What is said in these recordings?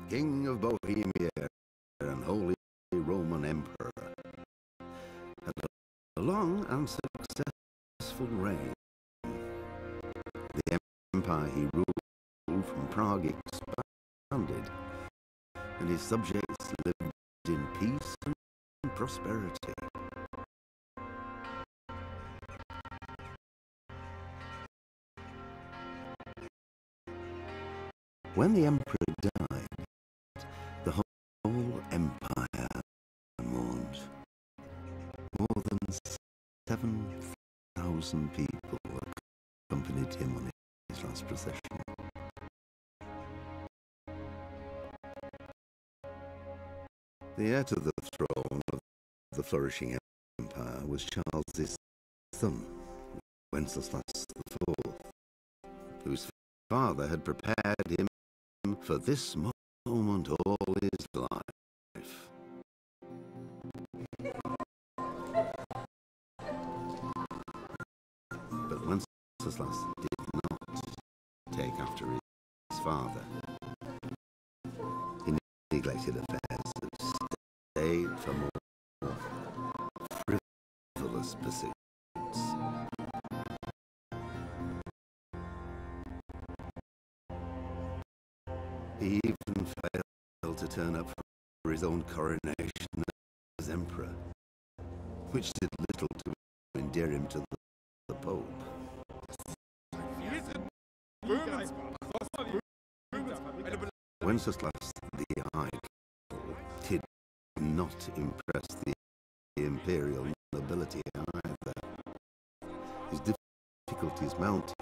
King of Bohemia and Holy Roman Emperor, had a long and successful reign. The empire he ruled from Prague expanded, and his subjects lived in peace and prosperity. When the emperor died, the whole empire mourned. More than 7,000 people accompanied him on his last procession. The heir to the throne of the flourishing empire was Charles's son, Wenceslas IV, whose father had prepared him for this moment all his life. But Wenceslas did not take after his father. He neglected affairs of state for more frivolous pursuits. He even failed to turn up for his own coronation as emperor, which did little to endear him to the Pope. Wenceslas the Idle did not impress the imperial nobility either. His difficulties mounted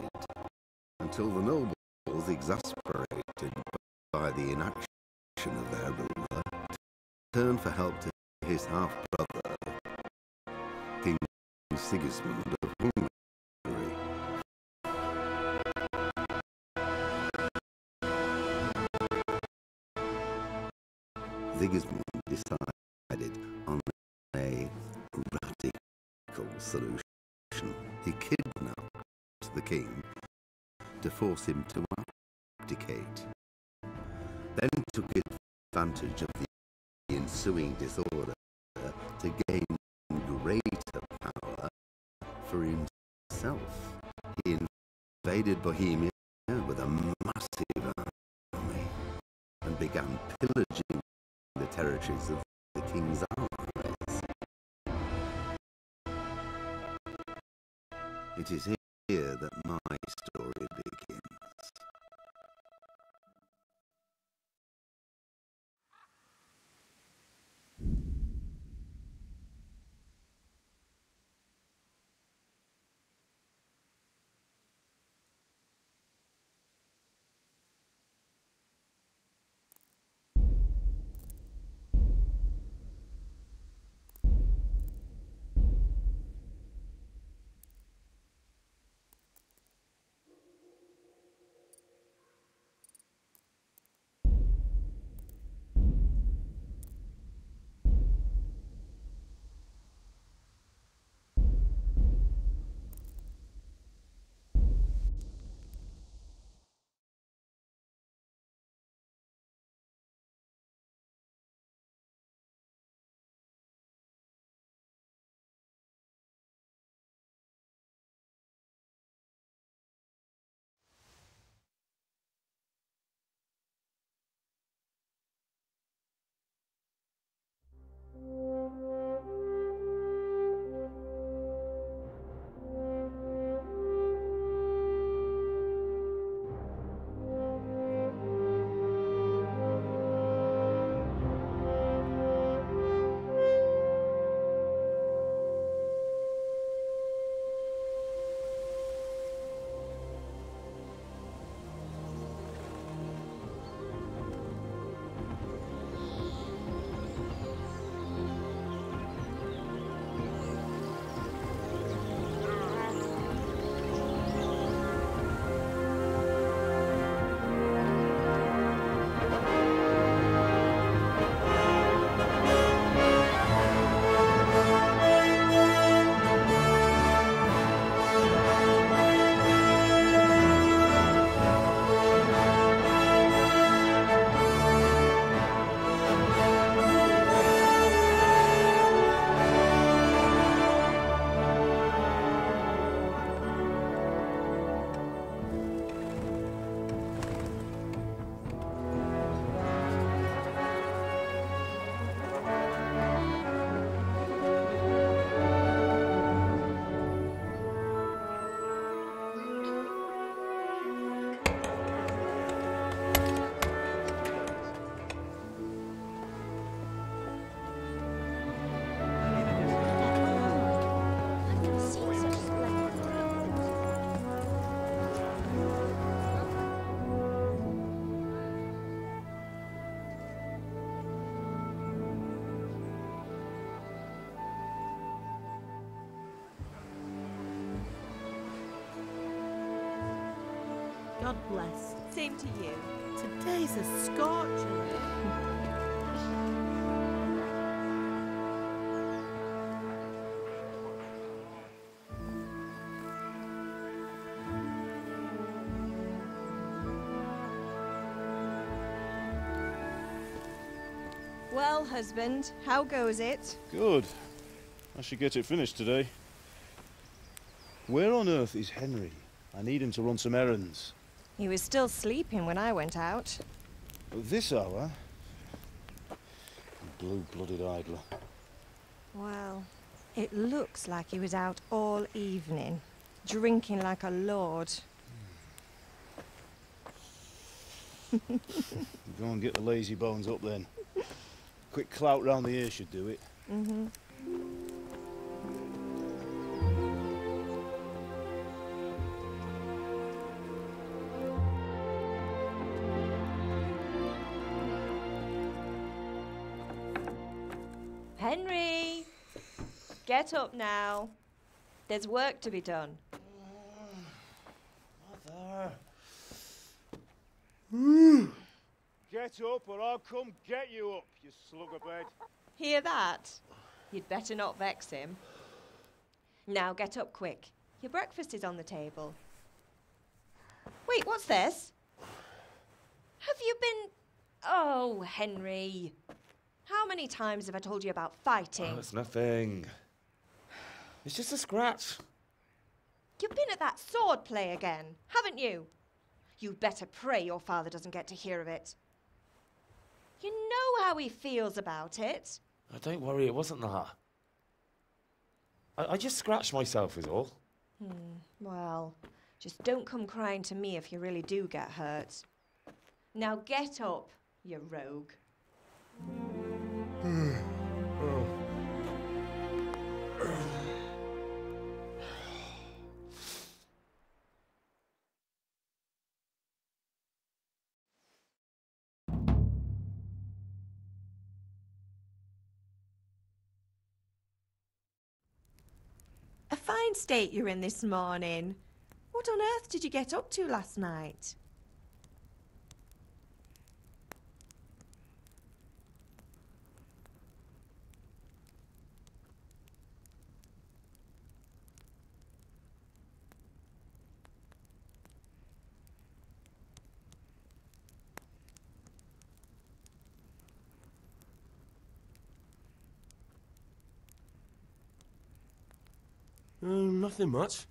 until the nobles, exasperated by the inaction of their ruler, turned for help to his half-brother, King Sigismund of Hungary. Sigismund decided on a radical solution. He kidnapped the king to force him to abdicate, then took advantage of the ensuing disorder to gain greater power for himself. He invaded Bohemia with a massive army and began pillaging the territories of the king's allies. It is here that my story begins. bless. Same to you. Today's a scorcher. Well, husband, how goes it? Good. I should get it finished today. Where on earth is Henry? I need him to run some errands. He was still sleeping when I went out. At this hour? Blue-blooded idler. Well, it looks like he was out all evening, drinking like a lord. Go and get the lazy bones up then. Quick clout round the ear should do it. Mm-hmm. Henry! Get up now. There's work to be done. Mother! Get up or I'll come get you up, you slugabed. Hear that? You'd better not vex him. Now get up quick. Your breakfast is on the table. Wait, what's this? Have you been... Oh, Henry. How many times have I told you about fighting? Oh, it's nothing. It's just a scratch. You've been at that sword play again, haven't you? You'd better pray your father doesn't get to hear of it. You know how he feels about it. Oh, don't worry, it wasn't that. I just scratched myself is all. Well, just don't come crying to me if you really do get hurt. Now get up, you rogue. A fine state you're in this morning. What on earth did you get up to last night? Nothing much.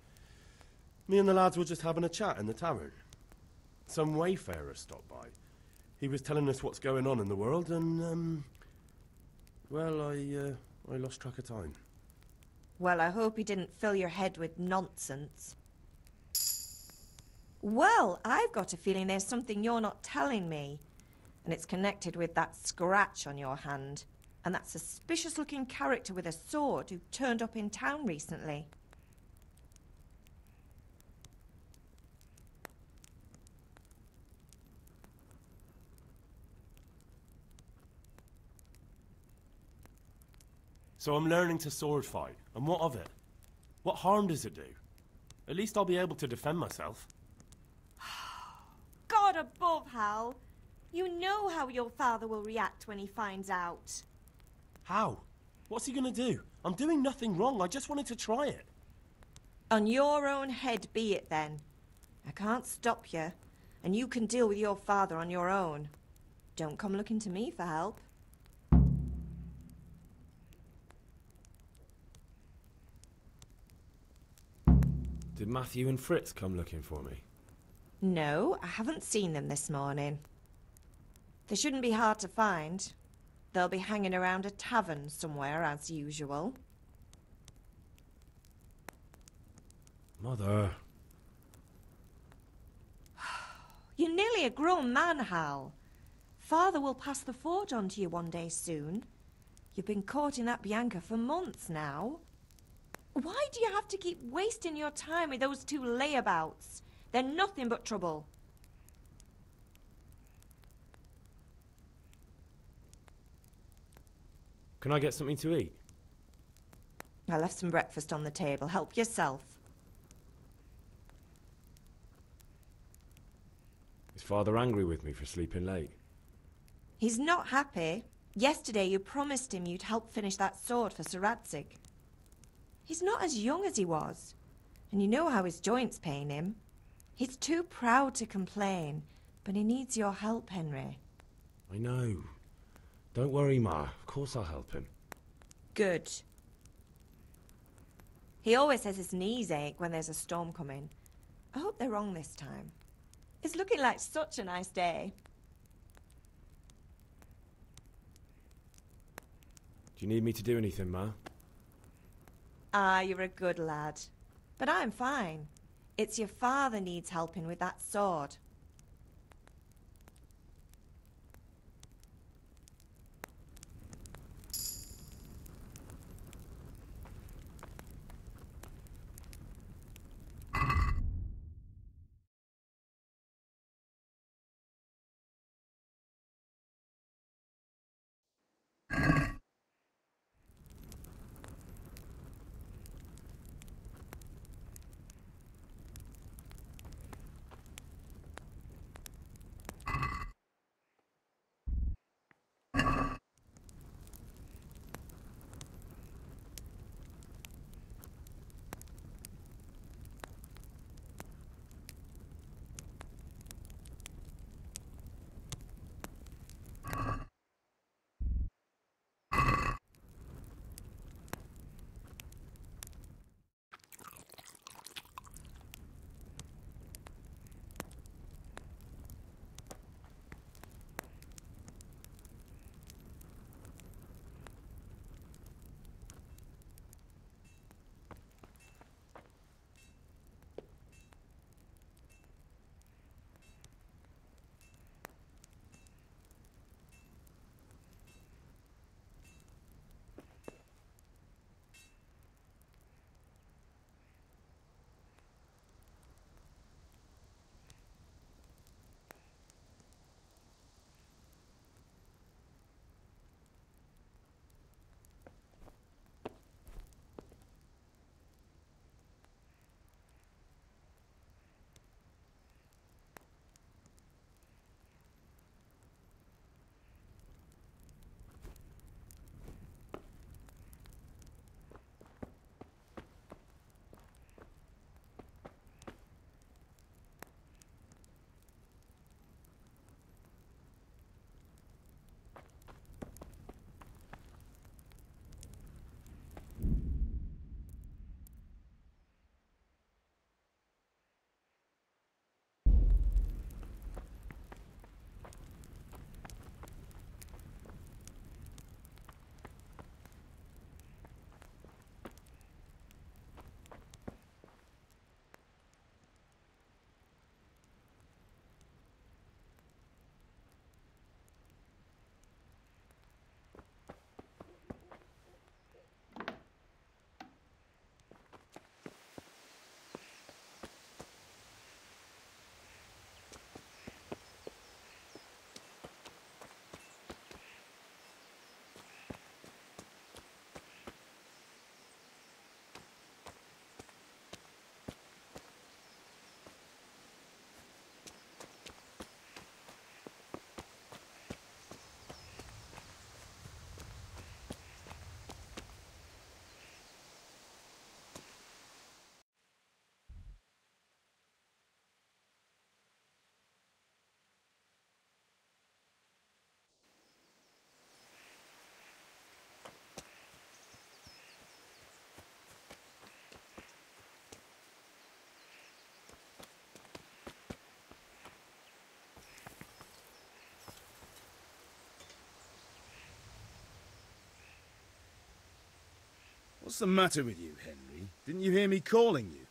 Me and the lads were just having a chat in the tavern. Some wayfarer stopped by. He was telling us what's going on in the world and, well, I lost track of time. Well, I hope he didn't fill your head with nonsense. Well, I've got a feeling there's something you're not telling me. And it's connected with that scratch on your hand. And that suspicious-looking character with a sword who turned up in town recently. So I'm learning to sword fight, and what of it? What harm does it do? At least I'll be able to defend myself. God above, Hal. You know how your father will react when he finds out. How? What's he gonna do? I'm doing nothing wrong, I just wanted to try it. On your own head be it then. I can't stop you, and you can deal with your father on your own. Don't come looking to me for help. Did Matthew and Fritz come looking for me? No, I haven't seen them this morning. They shouldn't be hard to find. They'll be hanging around a tavern somewhere, as usual. Mother. You're nearly a grown man, Hal. Father will pass the forge on to you one day soon. You've been courting that Bianca for months now. Why do you have to keep wasting your time with those two layabouts? They're nothing but trouble. Can I get something to eat? I left some breakfast on the table. Help yourself. father angry with me for sleeping late? He's not happy. Yesterday you promised him you'd help finish that sword for Sir Radzig. He's not as young as he was, and you know how his joints pain him. He's too proud to complain, but he needs your help, Henry. I know. Don't worry, Ma. Of course I'll help him. Good. He always says his knees ache when there's a storm coming. I hope they're wrong this time. It's looking like such a nice day. Do you need me to do anything, Ma? Ah, you're a good lad. But I'm fine. It's your father needs helping with that sword. What's the matter with you, Henry? Didn't you hear me calling you?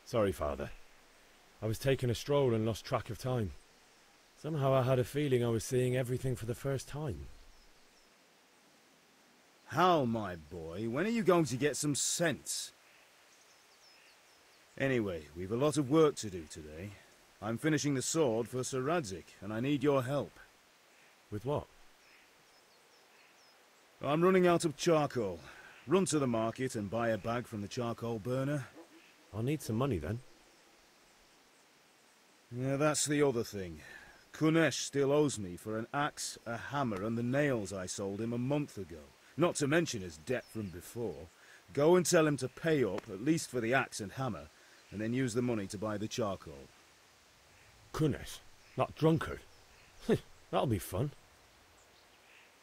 Sorry, Father. I was taking a stroll and lost track of time. Somehow I had a feeling I was seeing everything for the first time. Hal, my boy, when are you going to get some sense? Anyway, we've a lot of work to do today. I'm finishing the sword for Sir Radzig, and I need your help. With what? I'm running out of charcoal. Run to the market and buy a bag from the charcoal burner. I'll need some money then. Yeah, that's the other thing. Kunesh still owes me for an axe, a hammer, and the nails I sold him a month ago. Not to mention his debt from before. Go and tell him to pay up, at least for the axe and hammer, and then use the money to buy the charcoal. Kunesh? That drunkard? That'll be fun.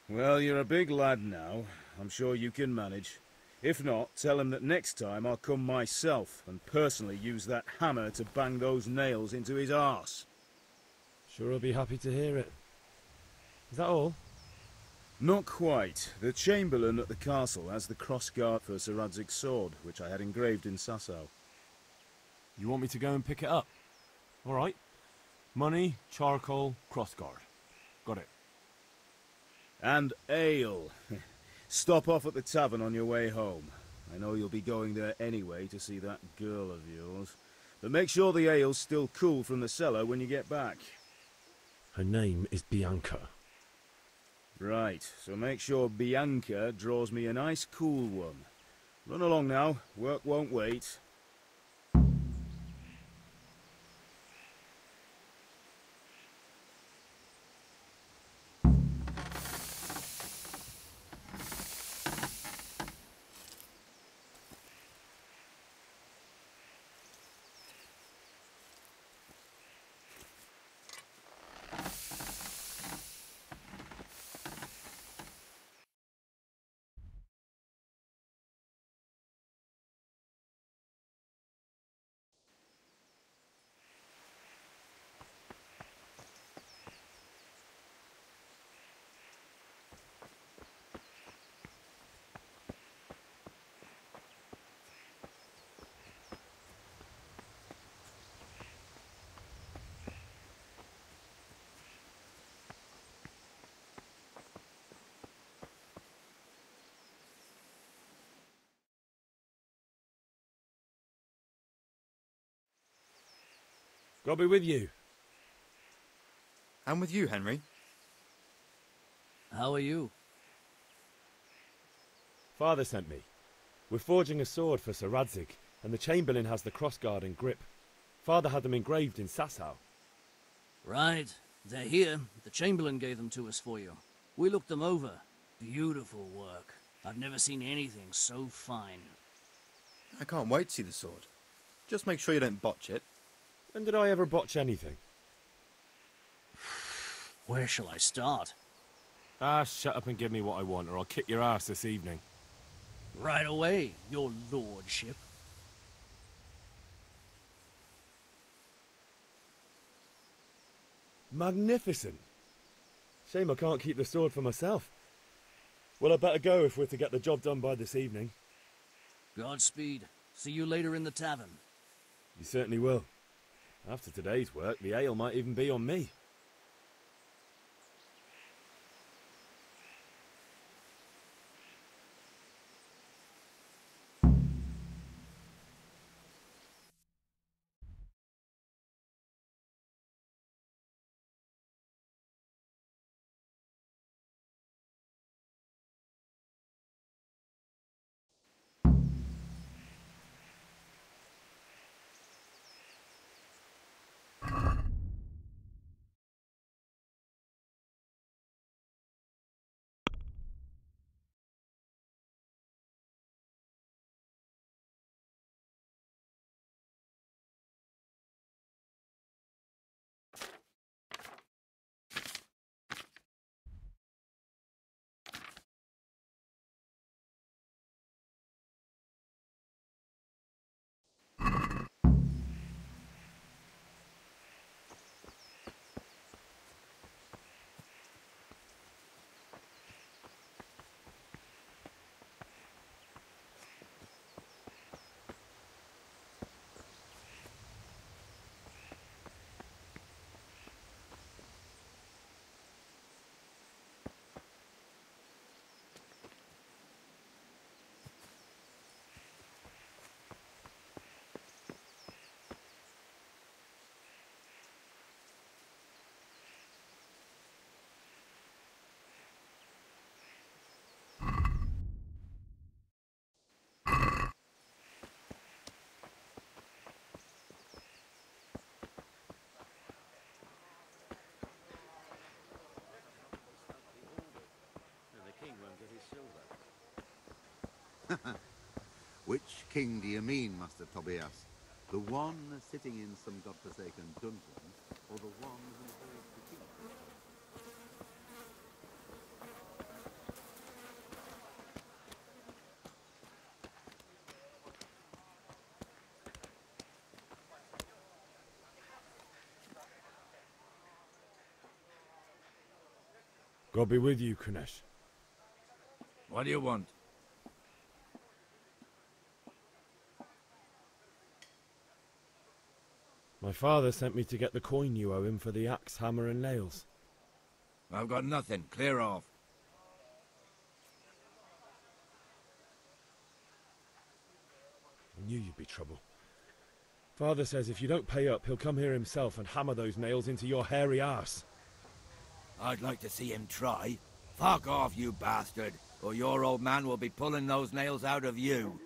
Well, you're a big lad now. I'm sure you can manage. If not, tell him that next time I'll come myself and personally use that hammer to bang those nails into his arse. Sure I'll be happy to hear it. Is that all? Not quite. The Chamberlain at the castle has the crossguard for Sir Radzig's sword, which I had engraved in Sasau. You want me to go and pick it up? All right. Money, charcoal, crossguard. Got it. And ale. Stop off at the tavern on your way home. I know you'll be going there anyway to see that girl of yours. But make sure the ale's still cool from the cellar when you get back. Her name is Bianca. Right, so make sure Bianca draws me a nice cool one. Run along now, work won't wait. God be with you. I'm with you, Henry. How are you? Father sent me. We're forging a sword for Sir Radzig, and the Chamberlain has the crossguard and grip. Father had them engraved in Sasau. Right. They're here. The Chamberlain gave them to us for you. We looked them over. Beautiful work. I've never seen anything so fine. I can't wait to see the sword. Just make sure you don't botch it. When did I ever botch anything? Where shall I start? Shut up and give me what I want, or I'll kick your ass this evening. Right away, your lordship. Magnificent. Shame I can't keep the sword for myself. Well, I better go if we're to get the job done by this evening. Godspeed. See you later in the tavern. You certainly will. After today's work, the ale might even be on me. Which king do you mean, Master Tobias? The one sitting in some godforsaken dungeon, or the one who holds the key? God be with you, Kunesh. What do you want? My father sent me to get the coin you owe him for the axe, hammer and nails. I've got nothing. Clear off. I knew you'd be trouble. Father says if you don't pay up, he'll come here himself and hammer those nails into your hairy arse. I'd like to see him try. Fuck off, you bastard, or your old man will be pulling those nails out of you.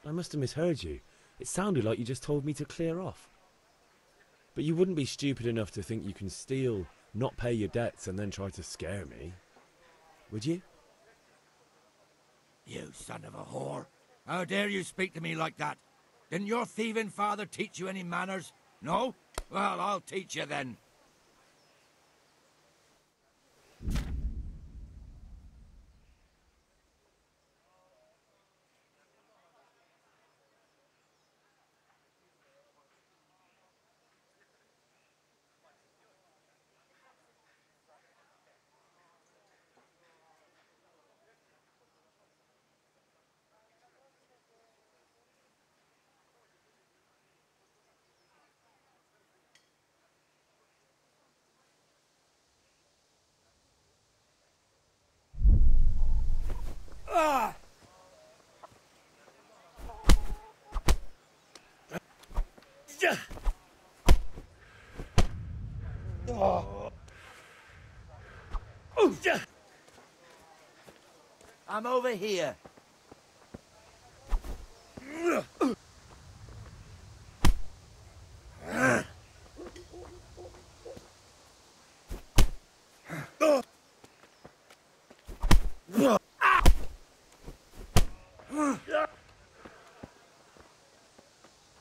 I must have misheard you. It sounded like you just told me to clear off. But you wouldn't be stupid enough to think you can steal, not pay your debts, and then try to scare me. Would you? You son of a whore. How dare you speak to me like that? Didn't your thieving father teach you any manners? No? Well, I'll teach you then. I'm over here.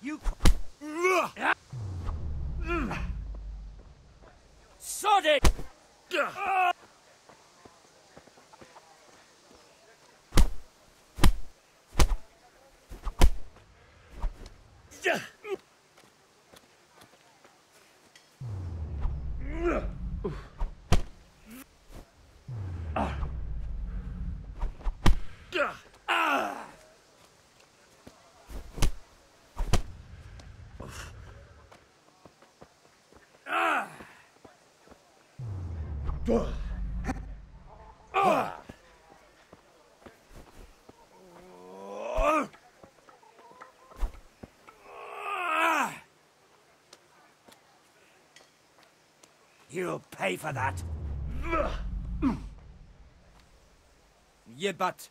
You sod it! You'll pay for that. You butt.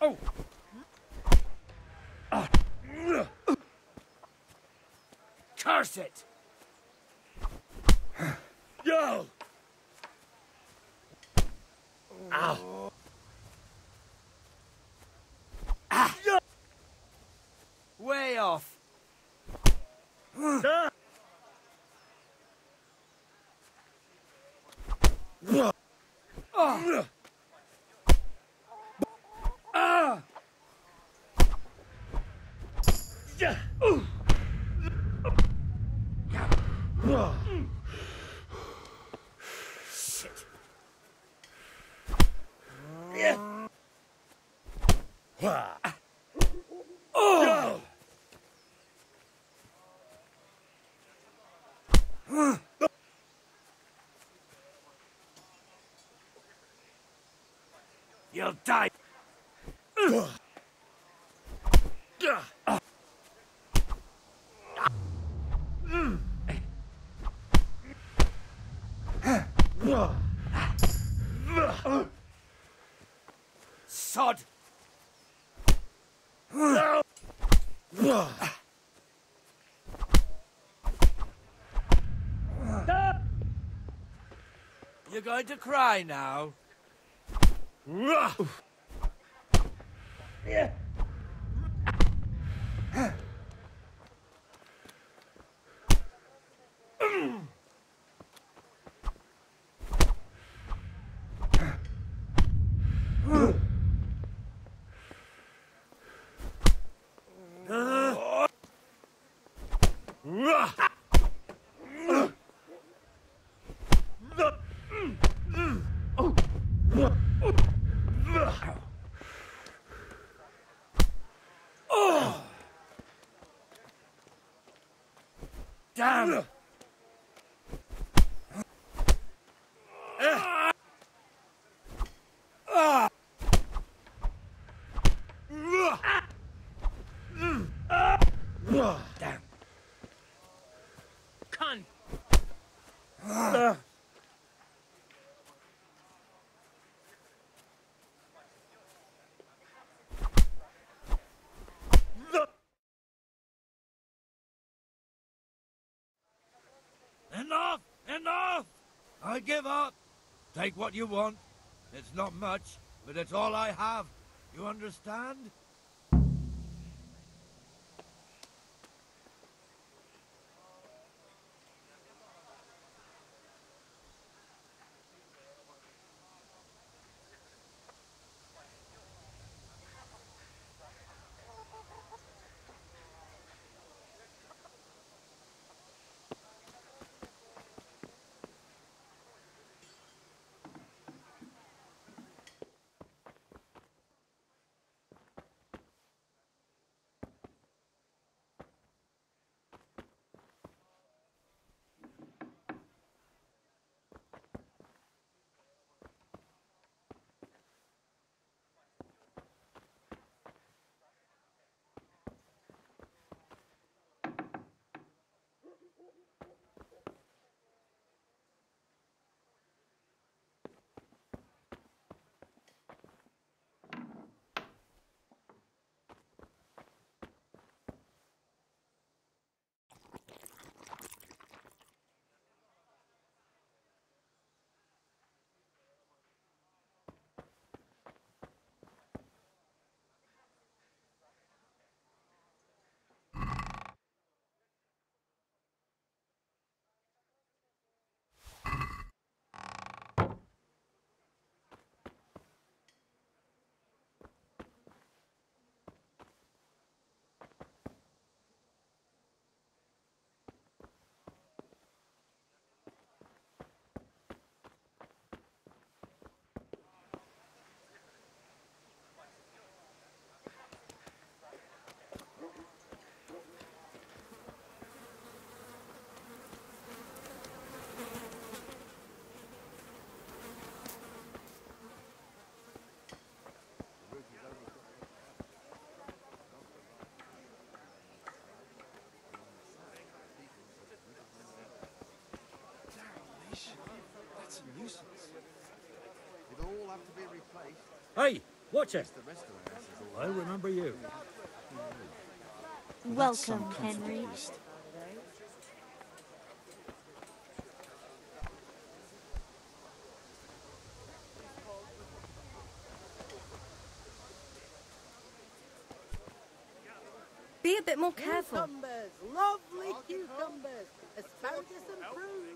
Oh. Curse it. Yo. Ow. Ah. Way off. Shit. Oh. You'll die. God! You're going to cry now? Damn! Damn. Cunt! Enough! Enough! I give up. Take what you want. It's not much, but it's all I have. You understand? That's a nuisance. They all have to be replaced. Hey, watch it. The rest of the house is all I remember you. Welcome, Henry. Be a bit more careful. Cucumbers, lovely cucumbers, asparagus and prunes.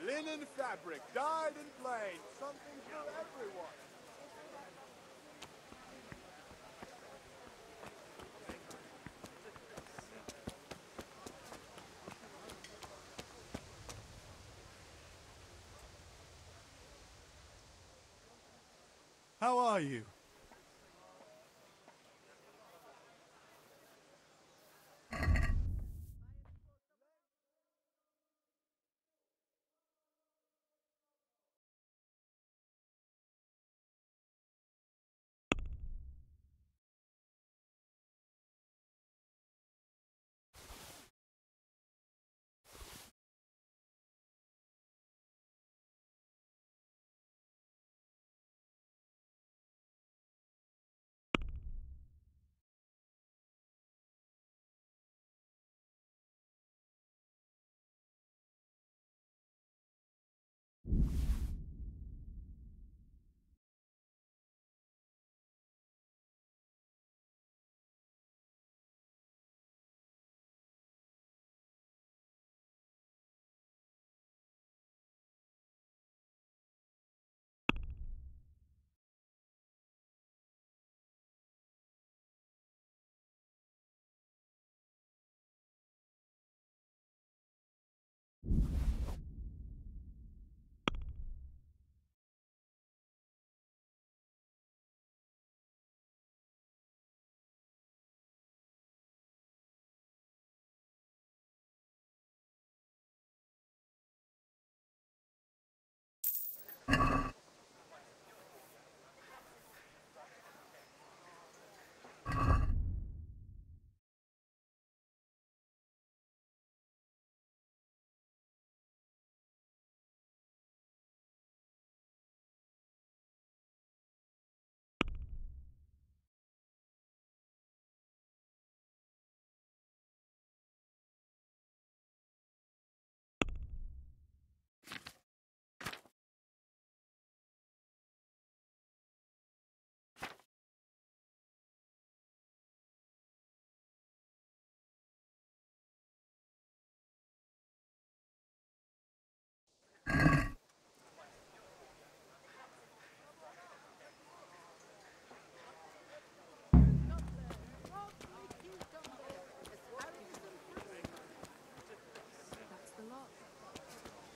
Linen fabric, dyed and plain, something for everyone. How are you?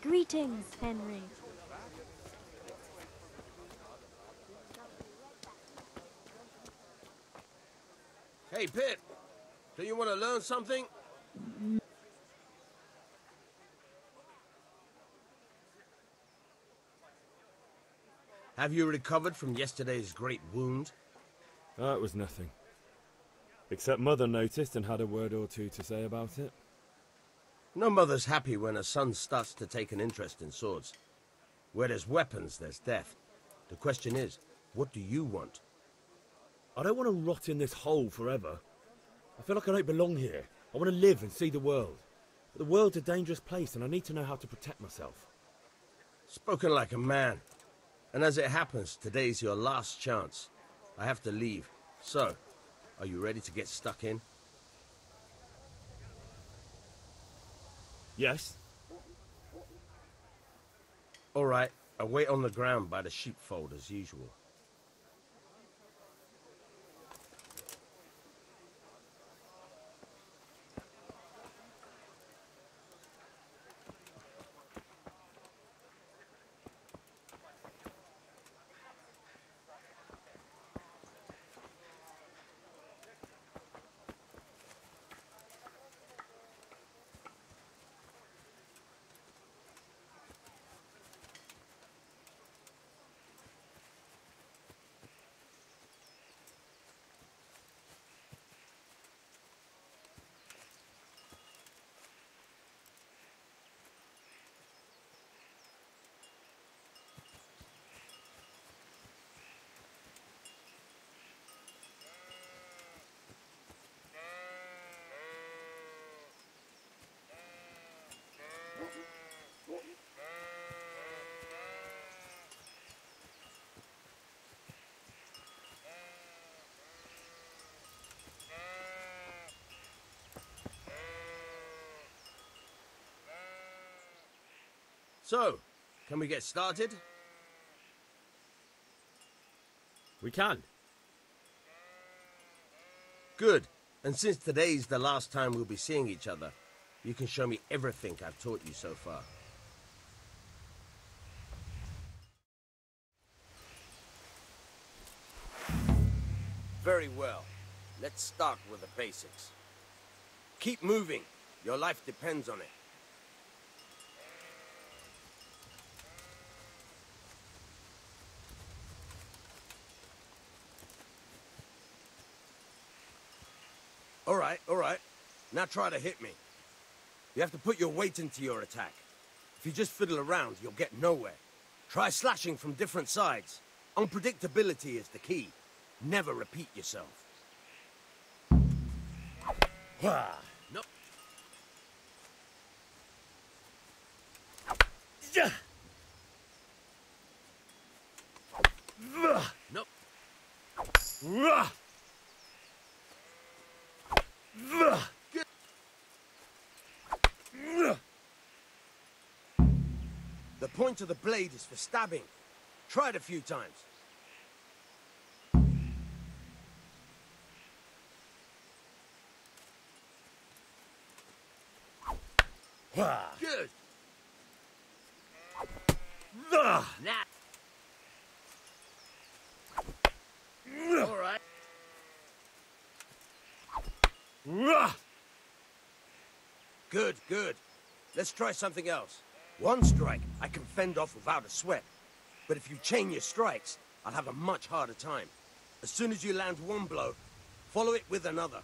Greetings, Henry. Hey, Pip. Do you want to learn something? Have you recovered from yesterday's great wound? That was nothing. Except Mother noticed and had a word or two to say about it. No mother's happy when her son starts to take an interest in swords. Where there's weapons, there's death. The question is, what do you want? I don't want to rot in this hole forever. I feel like I don't belong here. I want to live and see the world. But the world's a dangerous place and I need to know how to protect myself. Spoken like a man. And as it happens, today's your last chance. I have to leave. So, are you ready to get stuck in? Yes. All right, I'll wait on the ground by the sheepfold as usual. So, can we get started? We can. Good. And since today's the last time we'll be seeing each other, you can show me everything I've taught you so far. Very well. Let's start with the basics. Keep moving. Your life depends on it. All right. Now try to hit me. You have to put your weight into your attack. If you just fiddle around, you'll get nowhere. Try slashing from different sides. Unpredictability is the key. Never repeat yourself. Nope. Nope. Good. The point of the blade is for stabbing. Try it a few times. Good. Nah. All right. Good, good. Let's try something else. One strike I can fend off without a sweat. But if you chain your strikes, I'll have a much harder time. As soon as you land one blow, follow it with another.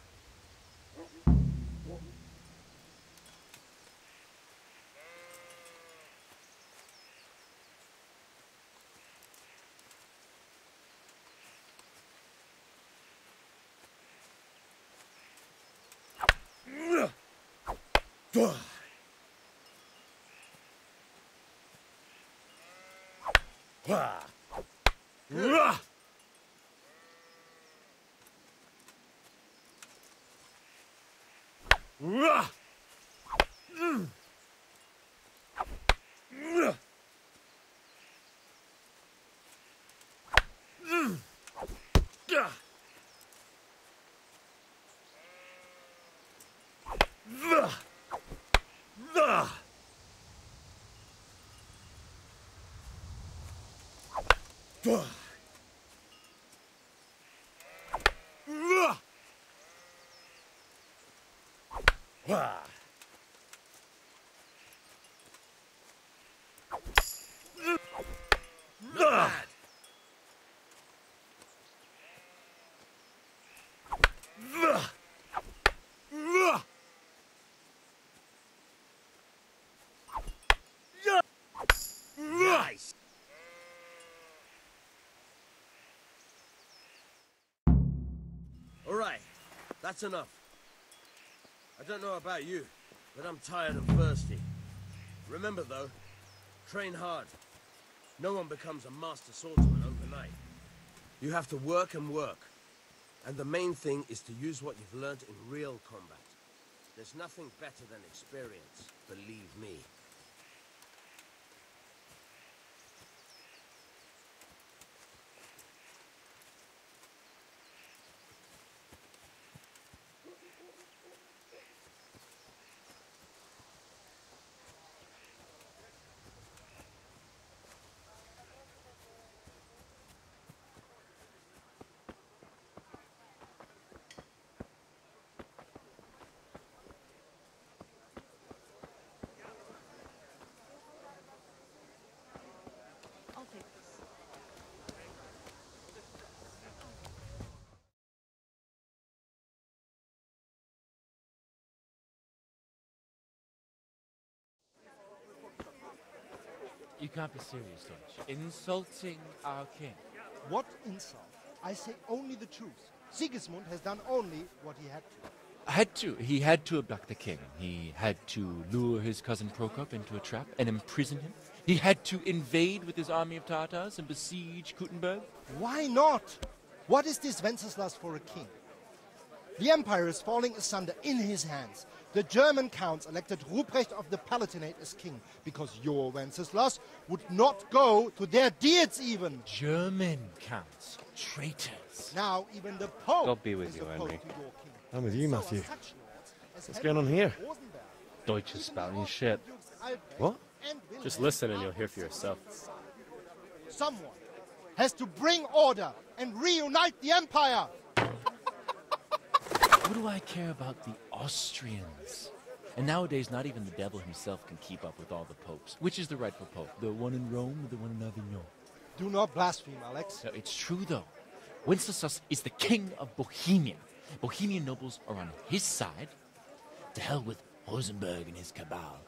Nice. All right, that's enough. I don't know about you, but I'm tired and thirsty. Remember though, train hard. No one becomes a master swordsman overnight. You have to work and work. And the main thing is to use what you've learned in real combat. There's nothing better than experience, believe me. You can't be serious, Deutsch. Insulting our king. What insult? I say only the truth. Sigismund has done only what he had to. He had to abduct the king. He had to lure his cousin Prokop into a trap and imprison him. He had to invade with his army of Tatars and besiege Kuttenberg. Why not? What is this Wenceslas for a king? The empire is falling asunder in his hands. The German counts elected Ruprecht of the Palatinate as king because your Wenceslas would not go to their deeds even. German counts. Traitors. Now even the Pope God be with is you, opposed Henry. to your king. I'm with you, So are Matthew. such lords as What's going on here? Rosenberg, Deutsch is spouting his shit. Albrecht, What? and Wilhelm Just listen and you'll hear for yourself. Someone has to bring order and reunite the empire. What do I care about the Austrians? And nowadays, not even the devil himself can keep up with all the popes. Which is the rightful pope? The one in Rome or the one in Avignon? Do not blaspheme, Alex. No, it's true, though. Wenceslas is the king of Bohemia. Bohemian nobles are on his side. To hell with Rosenberg and his cabal.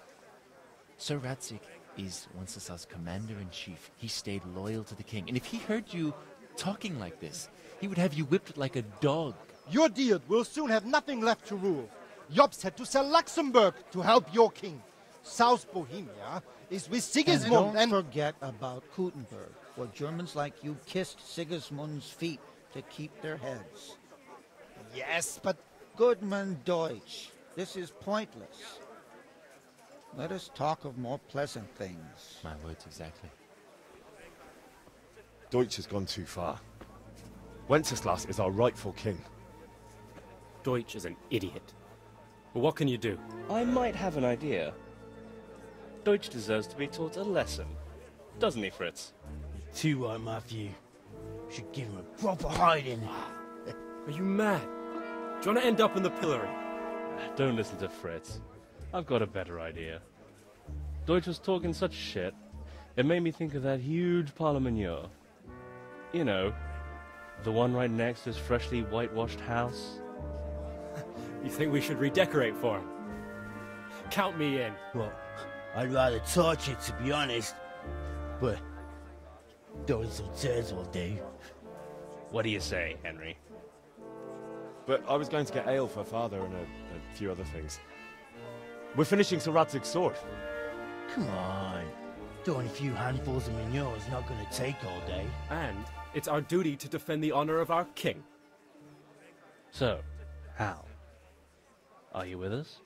Sir Radzik is Wenceslas' commander-in-chief. He stayed loyal to the king. And if he heard you talking like this, he would have you whipped like a dog. Your deed will soon have nothing left to rule. Jobst had to sell Luxembourg to help your king. South Bohemia is with Sigismund and don't forget about Kuttenberg, where Germans like you kissed Sigismund's feet to keep their heads. Yes, but... Goodman Deutsch, this is pointless. Let us talk of more pleasant things. My words exactly. Deutsch has gone too far. Wenceslas is our rightful king. Deutsch is an idiot. But what can you do? I might have an idea. Deutsch deserves to be taught a lesson. Doesn't he, Fritz? Too right, Matthew. Should give him a proper hiding. Are you mad? Do you want to end up in the pillory? Don't listen to Fritz. I've got a better idea. Deutsch was talking such shit, it made me think of that huge parliament. You know, the one right next to his freshly whitewashed house. You think we should redecorate for him? Count me in. Well, I'd rather torch it, to be honest. But those hotels will do. What do you say, Henry? But I was going to get ale for father and a few other things. We're finishing Sir Radzig's sword. Come on. Throwing a few handfuls of manure is not going to take all day. And it's our duty to defend the honor of our king. So, Hal, are you with us?